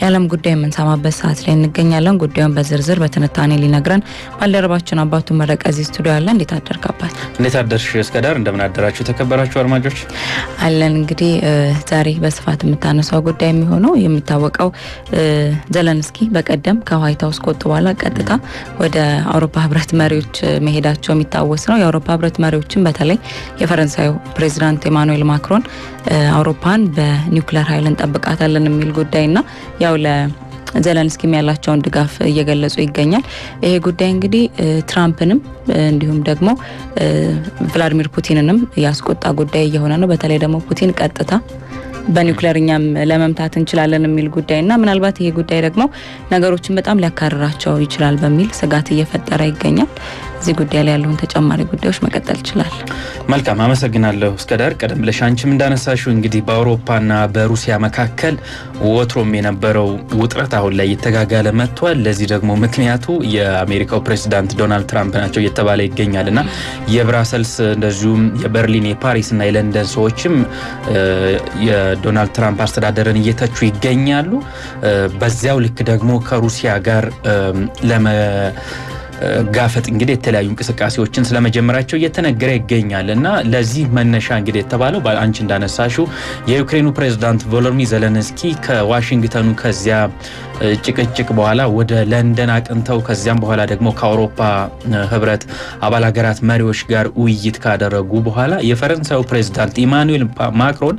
የዓለም ጉዳይ የምንሰማበት ሰዓት ላይ እንገኛለን። ጉዳዩን በዝርዝር በትንታኔ ሊነግረን ባልደረባችን አባቱ መረቀ እዚህ ስቱዲዮ አለ። እንዴት አደርክ አባት? እንዴት አደርሽ እስከዳር? እንደምን አደራችሁ ተከበራችሁ አድማጮች? አለን። እንግዲህ ዛሬ በስፋት የምታነሳው ጉዳይ የሚሆነው የሚታወቀው ዘለንስኪ በቀደም ከዋይት ሃውስ ከወጡ በኋላ ቀጥታ ወደ አውሮፓ ህብረት መሪዎች መሄዳቸው የሚታወስ ነው። የአውሮፓ ህብረት መሪዎችን በተለይ የፈረንሳዩ ፕሬዚዳንት ኢማኑኤል ማክሮን አውሮፓን በኒውክሌር ኃይል እንጠብቃታለን የሚል ጉዳይና ያው ለዘለንስኪ ያላቸውን ድጋፍ እየገለጹ ይገኛል። ይሄ ጉዳይ እንግዲህ ትራምፕንም እንዲሁም ደግሞ ቭላዲሚር ፑቲንንም ያስቆጣ ጉዳይ እየሆነ ነው። በተለይ ደግሞ ፑቲን ቀጥታ በኒውክሌርኛም ለመምታት እንችላለን የሚል ጉዳይና ምናልባት ይሄ ጉዳይ ደግሞ ነገሮችን በጣም ሊያካርራቸው ይችላል በሚል ስጋት እየፈጠረ ይገኛል። እዚህ ጉዳይ ላይ ያለውን ተጨማሪ ጉዳዮች መቀጠል ይችላል። መልካም አመሰግናለሁ እስከዳር። ቀደም ብለሽ አንቺም እንዳነሳሽው እንግዲህ በአውሮፓና በሩሲያ መካከል ወትሮም የነበረው ውጥረት አሁን ላይ እየተጋጋለ መጥቷል። ለዚህ ደግሞ ምክንያቱ የአሜሪካው ፕሬዚዳንት ዶናልድ ትራምፕ ናቸው እየተባለ ይገኛልና የብራሰልስ እንደዚሁም የበርሊን የፓሪስና የለንደን ሰዎችም የዶናልድ ትራምፕ አስተዳደርን እየተቹ ይገኛሉ። በዚያው ልክ ደግሞ ከሩሲያ ጋር ጋፈጥ እንግዲህ የተለያዩ እንቅስቃሴዎችን ስለመጀመራቸው እየተነገረ ይገኛል እና ለዚህ መነሻ እንግዲህ የተባለው አንቺ እንዳነሳሽው የዩክሬኑ ፕሬዝዳንት ቮሎዲሚር ዘለንስኪ ከዋሽንግተኑ ከዚያ ጭቅጭቅ በኋላ ወደ ለንደን አቅንተው ከዚያም በኋላ ደግሞ ከአውሮፓ ህብረት አባል ሀገራት መሪዎች ጋር ውይይት ካደረጉ በኋላ የፈረንሳዩ ፕሬዝዳንት ኢማኑኤል ማክሮን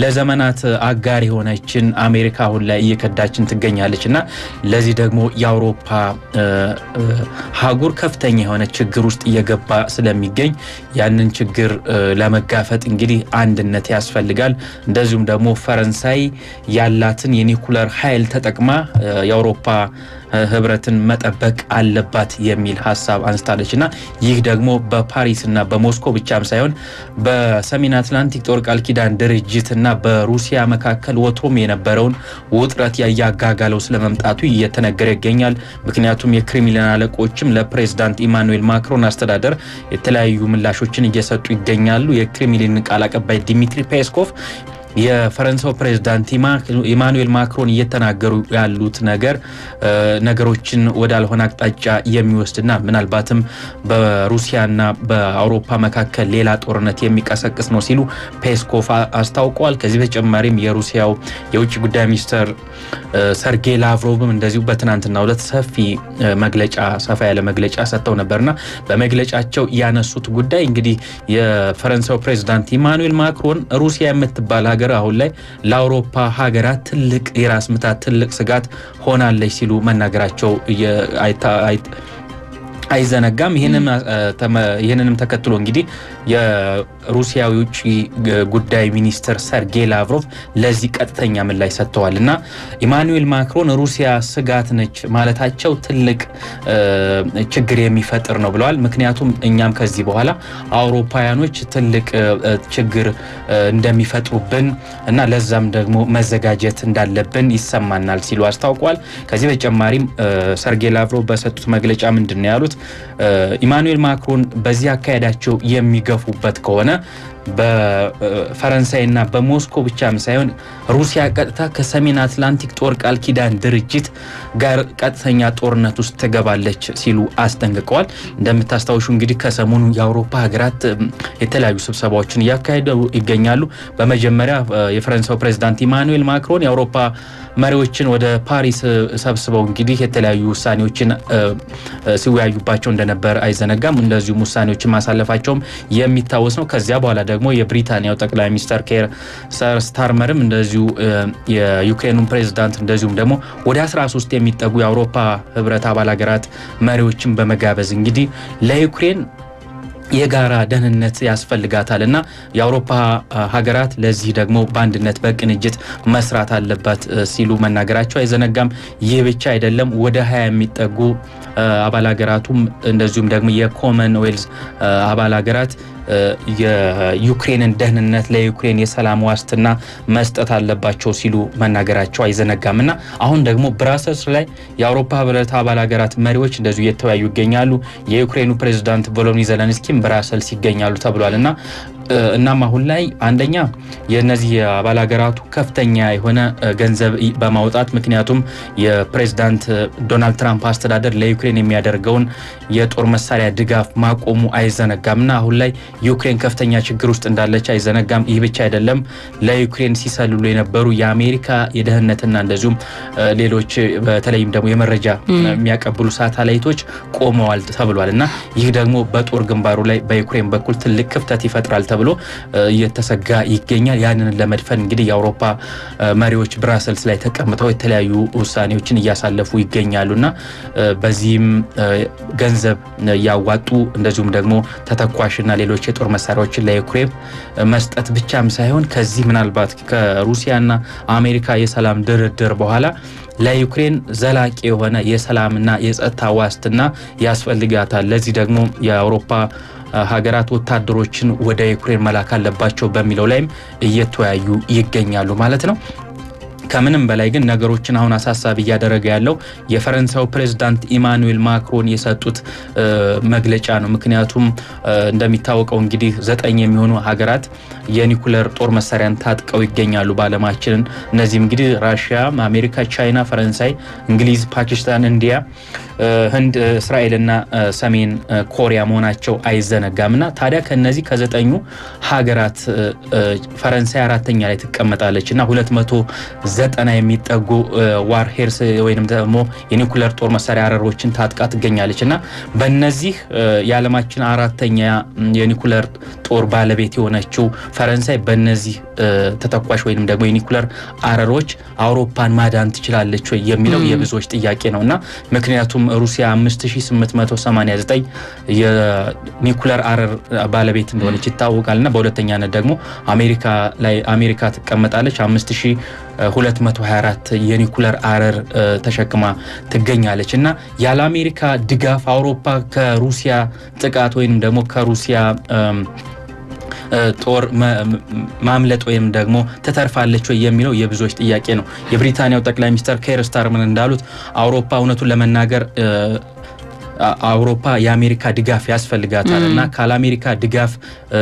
ለዘመናት አጋር የሆነችን አሜሪካ አሁን ላይ እየከዳችን ትገኛለች እና ለዚህ ደግሞ የአውሮፓ ሀገር ከፍተኛ የሆነ ችግር ውስጥ እየገባ ስለሚገኝ ያንን ችግር ለመጋፈጥ እንግዲህ አንድነት ያስፈልጋል። እንደዚሁም ደግሞ ፈረንሳይ ያላትን የኒውክሌር ኃይል ተጠቅማ የአውሮፓ ህብረትን መጠበቅ አለባት የሚል ሐሳብ አንስታለችና ይህ ደግሞ በፓሪስና በሞስኮ ብቻም ሳይሆን በሰሜን አትላንቲክ ጦር ቃል ኪዳን ድርጅትና በሩሲያ መካከል ወትሮም የነበረውን ውጥረት ያጋጋለው ስለመምጣቱ እየተነገረ ይገኛል። ምክንያቱም የክሬምሊን አለቆችም ለፕሬዝዳንት ኢማኑኤል ማክሮን አስተዳደር የተለያዩ ምላሾችን እየሰጡ ይገኛሉ። የክሬምሊን ቃል አቀባይ ዲሚትሪ ፔስኮቭ የፈረንሳው ፕሬዝዳንት ኢማኑኤል ማክሮን እየተናገሩ ያሉት ነገሮችን ወደ አልሆነ አቅጣጫ የሚወስድና ምናልባትም በሩሲያና በአውሮፓ መካከል ሌላ ጦርነት የሚቀሰቅስ ነው ሲሉ ፔስኮቭ አስታውቀዋል። ከዚህ በተጨማሪም የሩሲያው የውጭ ጉዳይ ሚኒስትር ሰርጌይ ላቭሮቭም እንደዚሁ በትናንትናው ዕለት ሰፋ ያለ መግለጫ ሰጥተው ነበርና በመግለጫቸው ያነሱት ጉዳይ እንግዲህ የፈረንሳው ፕሬዝዳንት ኢማኑኤል ማክሮን ሩሲያ የምትባል ሀገር አሁን ላይ ለአውሮፓ ሀገራት ትልቅ የራስ ምታት ትልቅ ስጋት ሆናለች ሲሉ መናገራቸው አይዘነጋም። ይህንንም ተከትሎ እንግዲህ የሩሲያ ውጭ ጉዳይ ሚኒስትር ሰርጌይ ላቭሮቭ ለዚህ ቀጥተኛ ምላሽ ሰጥተዋል እና ኢማኑኤል ማክሮን ሩሲያ ስጋት ነች ማለታቸው ትልቅ ችግር የሚፈጥር ነው ብለዋል። ምክንያቱም እኛም ከዚህ በኋላ አውሮፓውያኖች ትልቅ ችግር እንደሚፈጥሩብን እና ለዛም ደግሞ መዘጋጀት እንዳለብን ይሰማናል ሲሉ አስታውቋል። ከዚህ በተጨማሪም ሰርጌይ ላቭሮቭ በሰጡት መግለጫ ምንድነው ያሉት? ኢማኑኤል ማክሮን በዚህ አካሄዳቸው የሚገፉበት ከሆነ በፈረንሳይና በሞስኮ ብቻም ሳይሆን ሩሲያ ቀጥታ ከሰሜን አትላንቲክ ጦር ቃል ኪዳን ድርጅት ጋር ቀጥተኛ ጦርነት ውስጥ ትገባለች ሲሉ አስጠንቅቀዋል። እንደምታስታውሹ እንግዲህ ከሰሞኑ የአውሮፓ ሀገራት የተለያዩ ስብሰባዎችን እያካሄዱ ይገኛሉ። በመጀመሪያ የፈረንሳዩ ፕሬዝዳንት ኢማኑኤል ማክሮን የአውሮፓ መሪዎችን ወደ ፓሪስ ሰብስበው እንግዲህ የተለያዩ ውሳኔዎችን ሲወያዩባቸው እንደነበር አይዘነጋም። እንደዚሁም ውሳኔዎችን ማሳለፋቸውም የሚታወስ ነው። ከዚያ በኋላ ደግሞ የብሪታንያው ጠቅላይ ሚኒስትር ኬር ስታርመርም እንደዚሁ የዩክሬኑን ፕሬዝዳንት እንደዚሁም ደግሞ ወደ 13 የሚጠጉ የአውሮፓ ህብረት አባል ሀገራት መሪዎችን በመጋበዝ እንግዲህ ለዩክሬን የጋራ ደህንነት ያስፈልጋታልና የአውሮፓ ሀገራት ለዚህ ደግሞ በአንድነት በቅንጅት መስራት አለባት ሲሉ መናገራቸው አይዘነጋም። ይህ ብቻ አይደለም። ወደ 20 የሚጠጉ አባል ሀገራቱም እንደዚሁም ደግሞ የኮመንዌልዝ አባል ሀገራት የዩክሬንን ደህንነት ለዩክሬን የሰላም ዋስትና መስጠት አለባቸው ሲሉ መናገራቸው አይዘነጋምና አሁን ደግሞ ብራሰልስ ላይ የአውሮፓ ህብረት አባል ሀገራት መሪዎች እንደዚሁ እየተወያዩ ይገኛሉ። የዩክሬኑ ፕሬዝዳንት ቮሎዲሚር ዘለንስኪም ብራሰልስ ይገኛሉ ተብሏልና እናም አሁን ላይ አንደኛ የነዚህ የአባል ሀገራቱ ከፍተኛ የሆነ ገንዘብ በማውጣት ምክንያቱም የፕሬዝዳንት ዶናልድ ትራምፕ አስተዳደር ለዩክሬን የሚያደርገውን የጦር መሳሪያ ድጋፍ ማቆሙ አይዘነጋምና አሁን ላይ ዩክሬን ከፍተኛ ችግር ውስጥ እንዳለች አይዘነጋም። ይህ ብቻ አይደለም፣ ለዩክሬን ሲሰልሉ የነበሩ የአሜሪካ የደህንነትና እንደዚሁም ሌሎች በተለይም ደግሞ የመረጃ የሚያቀብሉ ሳተላይቶች ቆመዋል ተብሏል እና ይህ ደግሞ በጦር ግንባሩ ላይ በዩክሬን በኩል ትልቅ ክፍተት ይፈጥራል ተብሎ እየተሰጋ ይገኛል። ያንን ለመድፈን እንግዲህ የአውሮፓ መሪዎች ብራሰልስ ላይ ተቀምጠው የተለያዩ ውሳኔዎችን እያሳለፉ ይገኛሉና በዚህም ገንዘብ ያዋጡ እንደዚሁም ደግሞ ተተኳሽና ሌሎች የጦር መሳሪያዎችን ለዩክሬን መስጠት ብቻም ሳይሆን ከዚህ ምናልባት ከሩሲያና አሜሪካ የሰላም ድርድር በኋላ ለዩክሬን ዘላቂ የሆነ የሰላምና የጸጥታ ዋስትና ያስፈልጋታል። ለዚህ ደግሞ የአውሮፓ ሀገራት ወታደሮችን ወደ ዩክሬን መላክ አለባቸው በሚለው ላይም እየተወያዩ ይገኛሉ ማለት ነው። ከምንም በላይ ግን ነገሮችን አሁን አሳሳቢ እያደረገ ያለው የፈረንሳዩ ፕሬዝዳንት ኢማኑኤል ማክሮን የሰጡት መግለጫ ነው። ምክንያቱም እንደሚታወቀው እንግዲህ 9 የሚሆኑ ሀገራት የኒኩለር ጦር መሳሪያን ታጥቀው ይገኛሉ በዓለማችን። እነዚህም እንግዲህ ራሽያ፣ አሜሪካ፣ ቻይና፣ ፈረንሳይ፣ እንግሊዝ፣ ፓኪስታን፣ እንዲያ፣ ህንድ፣ እስራኤልና ሰሜን ኮሪያ መሆናቸው አይዘነጋምና ታዲያ ከነዚህ ከ9 ሀገራት ፈረንሳይ 4ኛ ላይ ትቀመጣለች እና 290 የሚጠጉ ዋርሄርስ ወይንም ደግሞ የኒኩለር ጦር መሳሪያ አረሮችን ታጥቃ ትገኛለች እና በእነዚህ የዓለማችን 4ኛ የኒኩለር ጦር ባለቤት የሆነችው ፈረንሳይ በእነዚህ ተተኳሽ ወይንም ደግሞ የኒኩለር አረሮች አውሮፓን ማዳን ትችላለች ወይ የሚለው የብዙዎች ጥያቄ ነውና ምክንያቱም ሩሲያ 5889 የኒኩለር አረር ባለቤት እንደሆነች ይታወቃልና በሁለተኛነት ደግሞ አሜሪካ ትቀመጣለች 5224 የኒኩለር አረር ተሸክማ ትገኛለች እና ያለ አሜሪካ ድጋፍ አውሮፓ ከሩሲያ ጥቃት ወይንም ደግሞ ከሩሲያ ጦር ማምለጥ ወይም ደግሞ ተተርፋለች ወይ የሚለው የብዙዎች ጥያቄ ነው። የብሪታንያው ጠቅላይ ሚኒስትር ኬር ስታርመር እንዳሉት አውሮፓ እውነቱን ለመናገር አውሮፓ የአሜሪካ ድጋፍ ያስፈልጋታል እና ካለአሜሪካ ድጋፍ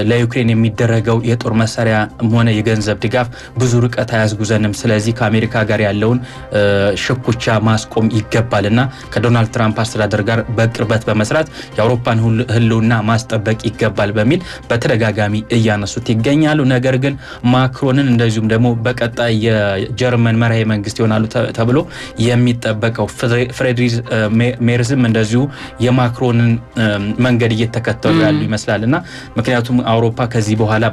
ለዩክሬን የሚደረገው የጦር መሳሪያ ሆነ የገንዘብ ድጋፍ ብዙ ርቀት አያስጉዘንም። ስለዚህ ከአሜሪካ ጋር ያለውን ሽኩቻ ማስቆም ይገባልና ከዶናልድ ትራምፕ አስተዳደር ጋር በቅርበት በመስራት የአውሮፓን ሕልውና ማስጠበቅ ይገባል በሚል በተደጋጋሚ እያነሱት ይገኛሉ። ነገር ግን ማክሮንን እንደዚሁም ደግሞ በቀጣይ የጀርመን መራሄ መንግስት ይሆናሉ ተብሎ የሚጠበቀው ፍሬድሪሽ ሜርዝም እንደዚሁ የማክሮንን መንገድ እየተከተሉ ያሉ ይመስላልና ምክንያቱም አውሮፓ ከዚህ በኋላ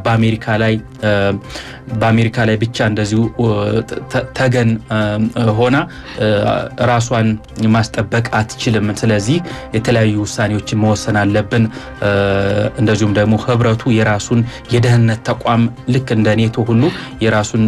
በአሜሪካ ላይ ብቻ እንደዚሁ ተገን ሆና ራሷን ማስጠበቅ አትችልም። ስለዚህ የተለያዩ ውሳኔዎችን መወሰን አለብን። እንደዚሁም ደግሞ ህብረቱ የራሱን የደህንነት ተቋም ልክ እንደ ኔቶ ሁሉ የራሱን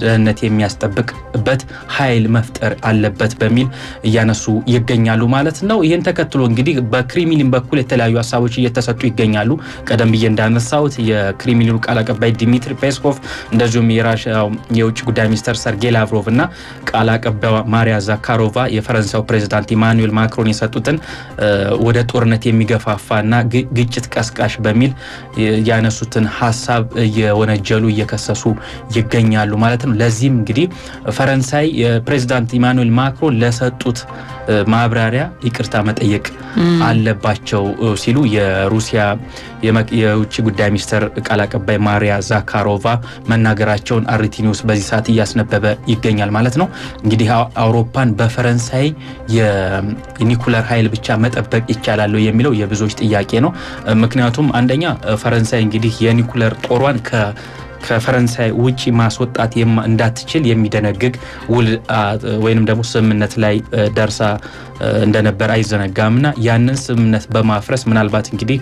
ደህንነት የሚያስጠብቅበት ኃይል መፍጠር አለበት በሚል እያነሱ ይገኛሉ ማለት ነው። ይህን ተከትሎ እንግዲህ በክሬምሊን በኩል የተለያዩ ሀሳቦች እየተሰጡ ይገኛሉ። ቀደም ብዬ እንዳነሳሁት የክሬምሊኑ ቃል አቀባይ ዲሚትሪ ፔስኮቭ እንደዚሁም የራሽያው የውጭ ጉዳይ ሚኒስትር ሰርጌይ ላቭሮቭ እና ቃል አቀባይ ማሪያ ዛካሮቫ የፈረንሳዩ ፕሬዝዳንት ኢማኑኤል ማክሮን የሰጡትን ወደ ጦርነት የሚገፋፋና ግጭት ቀስቃሽ በሚል ያነሱትን ሀሳብ እየወነጀሉ እየከሰሱ ይገኛሉ ማለት ነው። ለዚህም እንግዲህ ፈረንሳይ የፕሬዝዳንት ኢማኑኤል ማክሮን ለሰጡት ማብራሪያ ይቅርታ መጠየቅ አለባቸው ሲሉ የሩሲያ የውጭ ጉዳይ ሚኒስትር ቃል አቀባይ ማሪያ ዛካሮቫ መናገራቸውን አርቲ ኒውስ በዚህ ሰዓት እያስነበበ ይገኛል ማለት ነው። እንግዲህ አውሮፓን በፈረንሳይ የኒኩለር ኃይል ብቻ መጠበቅ ይቻላል የሚለው የብዙዎች ጥያቄ ነው። ምክንያቱም አንደኛ ፈረንሳይ እንግዲህ የኒኩለር ጦሯን ከፈረንሳይ ውጪ ማስወጣት እንዳትችል የሚደነግግ ውል ወይንም ደግሞ ስምምነት ላይ ደርሳ እንደነበር አይዘነጋምና ያንን ስምምነት በማፍረስ ምናልባት እንግዲህ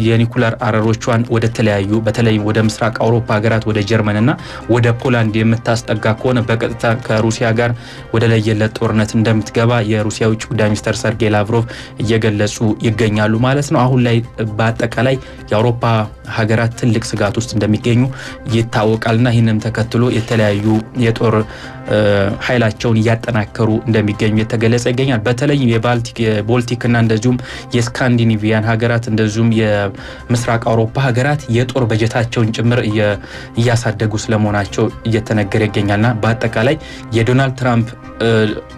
የኒኩለር አረሮቿን ወደ ተለያዩ በተለይ ወደ ምስራቅ አውሮፓ ሀገራት ወደ ጀርመንና ወደ ፖላንድ የምታስጠጋ ከሆነ በቀጥታ ከሩሲያ ጋር ወደ ለየለት ጦርነት እንደምትገባ የሩሲያ ውጭ ጉዳይ ሚኒስትር ሰርጌይ ላቭሮቭ እየገለጹ ይገኛሉ ማለት ነው። አሁን ላይ በአጠቃላይ የአውሮፓ ሀገራት ትልቅ ስጋት ውስጥ እንደሚገኙ ይታወቃልና ይህንም ተከትሎ የተለያዩ የጦር ኃይላቸውን እያጠናከሩ እንደሚገኙ የተገለጸ ይገኛል። በተለይም የቦልቲክና እንደዚሁም የስካንዲኔቪያን ሀገራት እንደዚሁም የምስራቅ አውሮፓ ሀገራት የጦር በጀታቸውን ጭምር እያሳደጉ ስለመሆናቸው እየተነገረ ይገኛልና በአጠቃላይ የዶናልድ ትራምፕ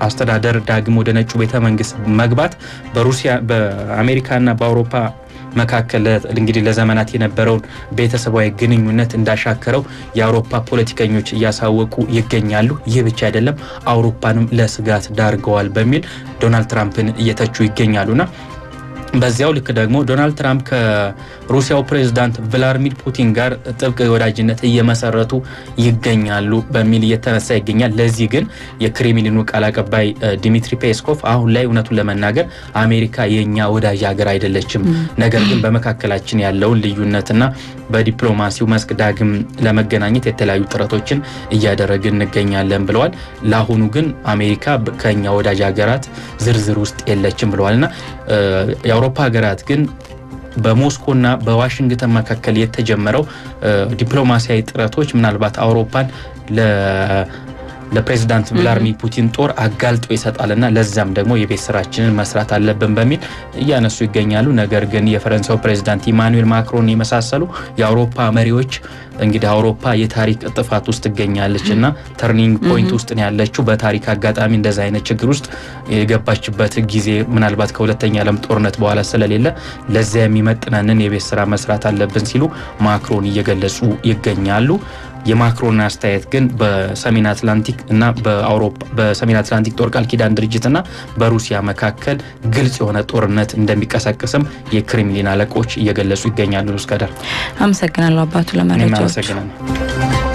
አስተዳደር ዳግም ወደ ነጩ ቤተ መንግስት መግባት በአሜሪካና በአውሮፓ መካከል እንግዲህ ለዘመናት የነበረውን ቤተሰባዊ ግንኙነት እንዳሻከረው የአውሮፓ ፖለቲከኞች እያሳወቁ ይገኛሉ። ይህ ብቻ አይደለም፣ አውሮፓንም ለስጋት ዳርገዋል በሚል ዶናልድ ትራምፕን እየተቹ ይገኛሉና በዚያው ልክ ደግሞ ዶናልድ ትራምፕ ከሩሲያው ፕሬዝዳንት ቭላድሚር ፑቲን ጋር ጥብቅ ወዳጅነት እየመሰረቱ ይገኛሉ በሚል እየተነሳ ይገኛል። ለዚህ ግን የክሬምሊኑ ቃል አቀባይ ዲሚትሪ ፔስኮቭ አሁን ላይ እውነቱን ለመናገር አሜሪካ የኛ ወዳጅ ሀገር አይደለችም፣ ነገር ግን በመካከላችን ያለውን ልዩነትና በዲፕሎማሲው መስክ ዳግም ለመገናኘት የተለያዩ ጥረቶችን እያደረግን እንገኛለን ብለዋል። ለአሁኑ ግን አሜሪካ ከኛ ወዳጅ ሀገራት ዝርዝር ውስጥ የለችም ብለዋልና የአውሮፓ ሀገራት ግን በሞስኮና በዋሽንግተን መካከል የተጀመረው ዲፕሎማሲያዊ ጥረቶች ምናልባት አውሮፓን ለፕሬዝዳንት ቭላድሚር ፑቲን ጦር አጋልጦ ይሰጣልና ለዛም ደግሞ የቤት ስራችንን መስራት አለብን በሚል እያነሱ ይገኛሉ። ነገር ግን የፈረንሳዩ ፕሬዝዳንት ኢማኑኤል ማክሮን የመሳሰሉ የአውሮፓ መሪዎች እንግዲህ አውሮፓ የታሪክ ጥፋት ውስጥ ትገኛለችና ተርኒንግ ፖይንት ውስጥ ነው ያለችው። በታሪክ አጋጣሚ እንደዛ አይነት ችግር ውስጥ የገባችበት ጊዜ ምናልባት ከሁለተኛ ዓለም ጦርነት በኋላ ስለሌለ ለዛ የሚመጥነንን የቤት ስራ መስራት አለብን ሲሉ ማክሮን እየገለጹ ይገኛሉ። የማክሮን አስተያየት ግን በሰሜን አትላንቲክ እና በሰሜን አትላንቲክ ጦር ቃል ኪዳን ድርጅትና በሩሲያ መካከል ግልጽ የሆነ ጦርነት እንደሚቀሰቅስም የክሬምሊን አለቆች እየገለጹ ይገኛሉ። እስከዳር አመሰግናለሁ አባቱ ለመረጃው። አመሰግናለሁ።